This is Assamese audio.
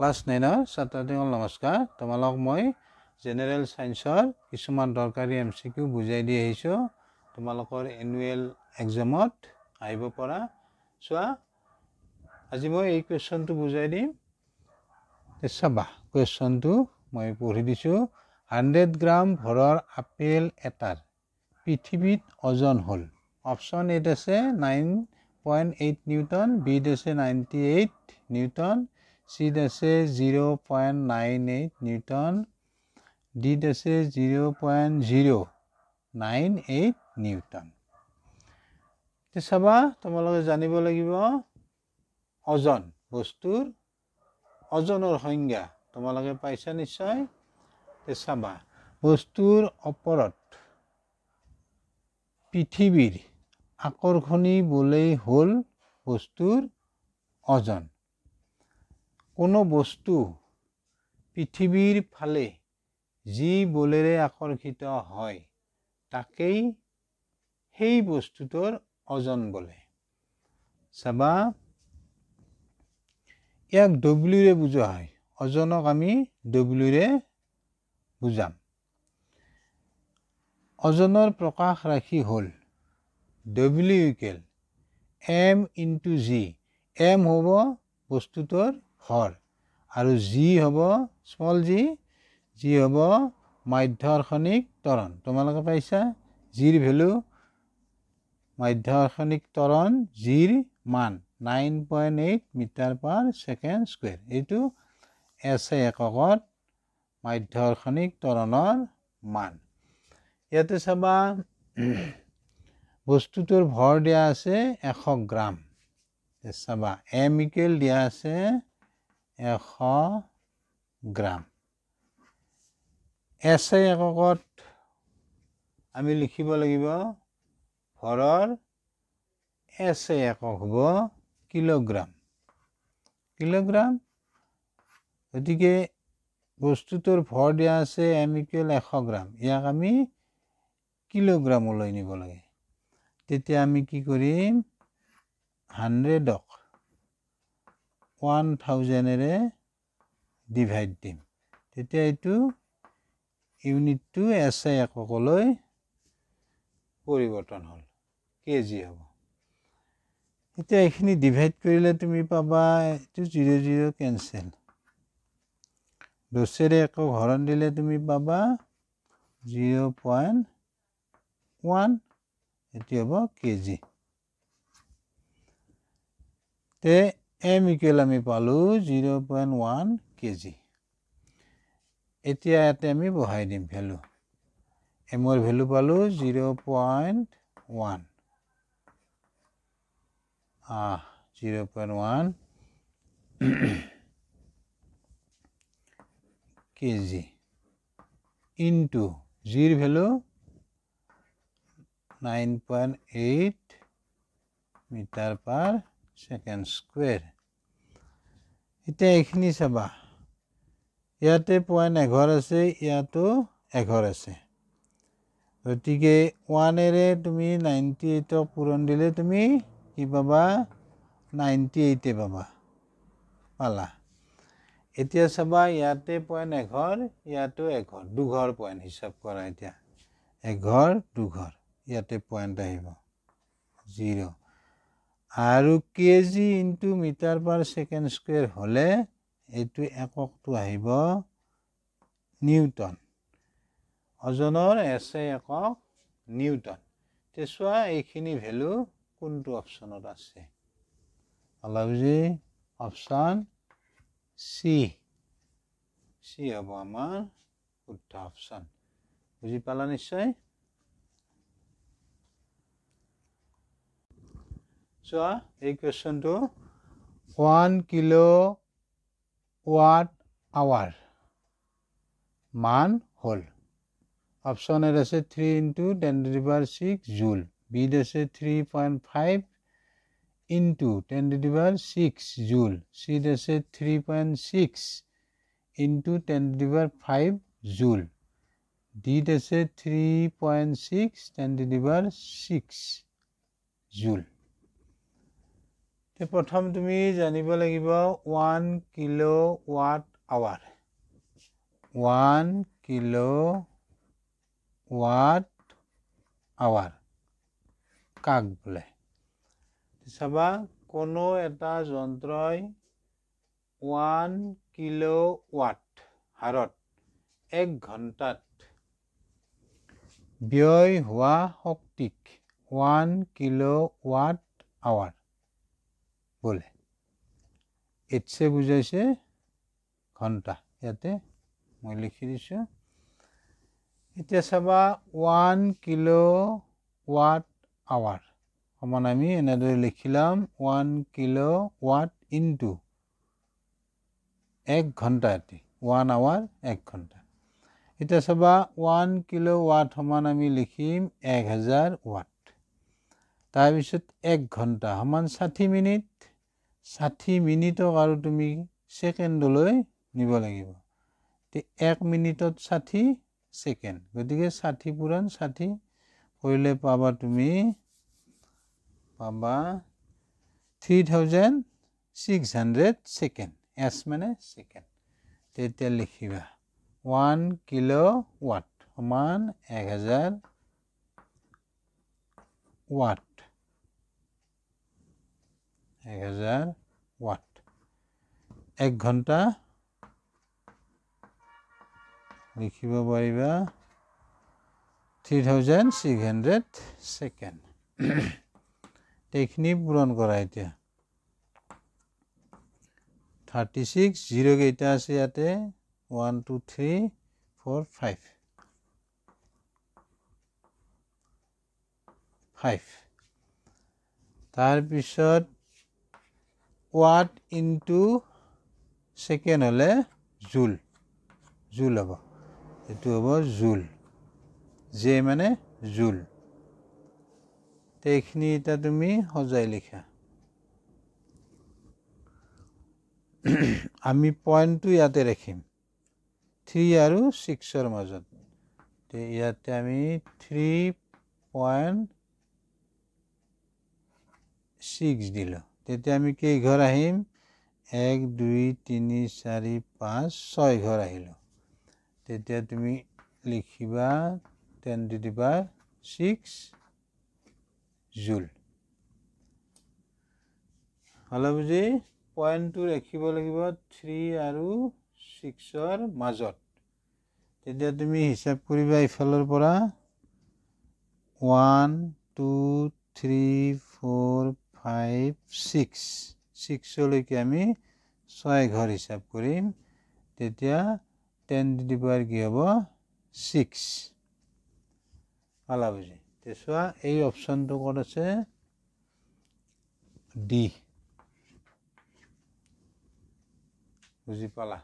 ক্লাছ 9 ছাত্ৰসকল নমস্কাৰ। তোমালোক মই জেনেৰেল সায়েন্সৰ কিছুমান দৰকাৰী এমসিকিউ বুজাই দি আহিছো। তোমালোকৰ এনুৱেল এক্সামত আহিব পৰা। চোৱা আজি মই এই কোৱেশ্চনটো বুজাই দিম। চাবা কোৱেশ্চনটো মই পঢ়ি দিছো। 100 গ্ৰাম ভৰৰ আপেল এটাৰ পৃথিৱীত ওজন হ'ল। অপশ্যন এত আছে 9.8 নিউটন, বিত আছে 98 নিউটন, চিত আছে 0.98 নিউটন, ডিত আছে 0.098 নিউটন। চাবা তোমালোকে জানিব লাগিব ওজন, বস্তুৰ ওজনৰ সংজ্ঞা তোমালোকে পাইছা নিশ্চয়। চাবা বস্তুৰ ওপৰত পৃথিৱীৰ আকৰ্ষণী বলেই হ'ল বস্তুৰ ওজন। কোনো বস্তু পৃথিৱীৰ ফালে যি বলেৰে আকৰ্ষিত হয় তাকেই সেই বস্তুটোৰ ওজন বোলে। চাবা ইয়াক W ৰে বুজোৱা হয়। ওজনক আমি W ৰে বুজাম। ওজনৰ প্ৰকাশ ৰাশি হ'ল W = m × g। m হ'ব বস্তুটোৰ ভৰ আৰু g হ'ব স্মল g হ'ব মাধ্যাকৰ্ষণিক ত্বৰণ। তোমালোকে পাইছা gৰ ভ্যালু, মাধ্যাকৰ্ষণিক ত্বৰণ gৰ মান 9.8 মিটাৰ/সেকেন্ড²। এইটো SI এককত মাধ্যাকৰ্ষণিক ত্বৰণৰ মান। ইয়াতে চাবা বস্তুটোৰ ভৰ দিয়া আছে 100 গ্ৰাম। চাবা m = দিয়া আছে 100 গ্ৰাম। SI এককত আমি লিখিব লাগিব ভৰৰ SI একক হ'ব কিলোগ্ৰাম। গতিকে বস্তুটোৰ ভৰ দিয়া আছে m = 100 গ্ৰাম। ইয়াক আমি কিলোগ্ৰামলৈ নিব লাগে। তেতিয়া আমি কি কৰিম 100ক 1000ৰে ডিভাইড দিম। তেতিয়া এইটো ইউনিটটো SI এককলৈ পৰিৱৰ্তন হ'ল, কেজি হ'ব। এতিয়া এইখিনি ডিভাইড কৰিলে তুমি পাবা এইটো 0 0 কেনসেল। 10ৰে একক হৰণ দিলে তুমি পাবা 0.1, এটি হ'ব কেজি। তে m = আমি পালো 0.1 কেজি। এতিয়া ইয়াতে আমি বহাই দিম ভ্যালু। m ৰ ভ্যালু পালো 0.1 কেজি ইনটু gৰ ভ্যালু 9.8 মিটাৰ/সেকেন্ড²। এতিয়া এইখিনি চাবা ইয়াতে 0.1 আছে, ইয়াতো 1 আছে। গতিকে 1ৰে তুমি 98ক পূৰণ দিলে তুমি কি পাবা 98 পালা। এতিয়া চাবা ইয়াতে 0.1, ইয়াতো 1, দুঘৰ পইণ্ট হিচাপ কৰা। এতিয়া 1 2 ইয়াতে পইণ্ট আহিব 0 আৰু কেজি ইনটু মিটাৰ/সেকেন্ড² হলে এইটো এককটো আহিব নিউটন। ওজনৰ SI একক নিউটন। চোৱা এইখিনি ভ্যালু কোনটো অপশ্যনত আছে। বুজি অপশ্যন চি হ'ব আমাৰ শুদ্ধ অপশ্যন। বুজি পালা নিশ্চয়। চোৱা এই কোৱেশ্চনটো 1 কিলোৱাট-আৱাৰ মান হ'ল। অপশ্যন এত আছে 3 × 10⁶ জুল, বিত আছে 3.5 × 10⁶ জুল, চিত আছে 3.6 × 10⁵ জুল, ডিত আছে 3.6 10⁶ জুল। প্ৰথম তুমি জানিব লাগিব 1 কিলোৱাট আৱাৰ 1 কিলোৱাট আৱাৰ কাক বোলে চাবা কোনো এটা যন্ত্ৰই 1 কিলোৱাট হাৰত 1 ঘণ্টাত ব্যয় হোৱা শক্তিক 1 কিলোৱাট আৱাৰ বোলে এটছে বুজাইছে ঘণ্টা ইয়াতে মই লিখি দিছোঁ এতিয়া চাবা 1 কিলোৱাট আৱাৰ সমান আমি এনেদৰে লিখিলাম 1 কিলোৱাট ইনটু 1 ঘণ্টা এটি 1 আৱাৰ 1 ঘণ্টা এতিয়া চাবা 1 কিলোৱাট সমান আমি লিখিম 1000 ওয়াট তাৰপিছত 1 ঘণ্টা সমান 60 মিনিট 60 মিনিটক আৰু তুমি সেকেন্ডলৈ নিব লাগিব তে 1 মিনিটত 60 সেকেন্ড গতিকে 60 পূৰণ 60 কৰিলে পাবা তুমি পাবা 3600 সেকেন্ড এস মানে সেকেন্ড তেতিয়া লিখিবা 1 কিলোৱাট সমান 1000 ওয়াট 1000 ওয়াট 1 ঘণ্টা লিখিব পাৰিবা 3600 সেকেন্ড এইখিনি পূৰণ কৰা এতিয়া 36 0 কেইটা আছে ইয়াতে 1 2 3 4 5 তাৰ পিছত ওয়াট ইনটু সেকেন্ড হলে জুল জুল হ'ব এটো হ'ব জুল যে মানে জুল এইখিনি এটা তুমি সজাই লিখা আমি পয়েন্টটো ইয়াতে ৰাখিম 3 আৰু 6 ৰ মাজত তে ইয়াতে আমি 3.6 দিলো তেতিয়া আমি কি ঘৰ আহিম 1 2 3 4 5 6 ঘৰ আহিলো তেতিয়া তুমি লিখিবা 10 to the power 6 জুল হলো বুজি পয়েন্টটো ৰাখিব লাগিব 3 আৰু 6 ৰ মাজত তেতিয়া তুমি হিসাব কৰিবা ইফালৰ পৰা 1 2 3 4 5 6 6 লৈকে আমি 6 ঘৰ হিসাব কৰিম তেতিয়া 10 to the power কি হ'ব 6 হলা বুজি তেছোৱা এই অপশনটো ক'ত আছে ডি বুজি পালা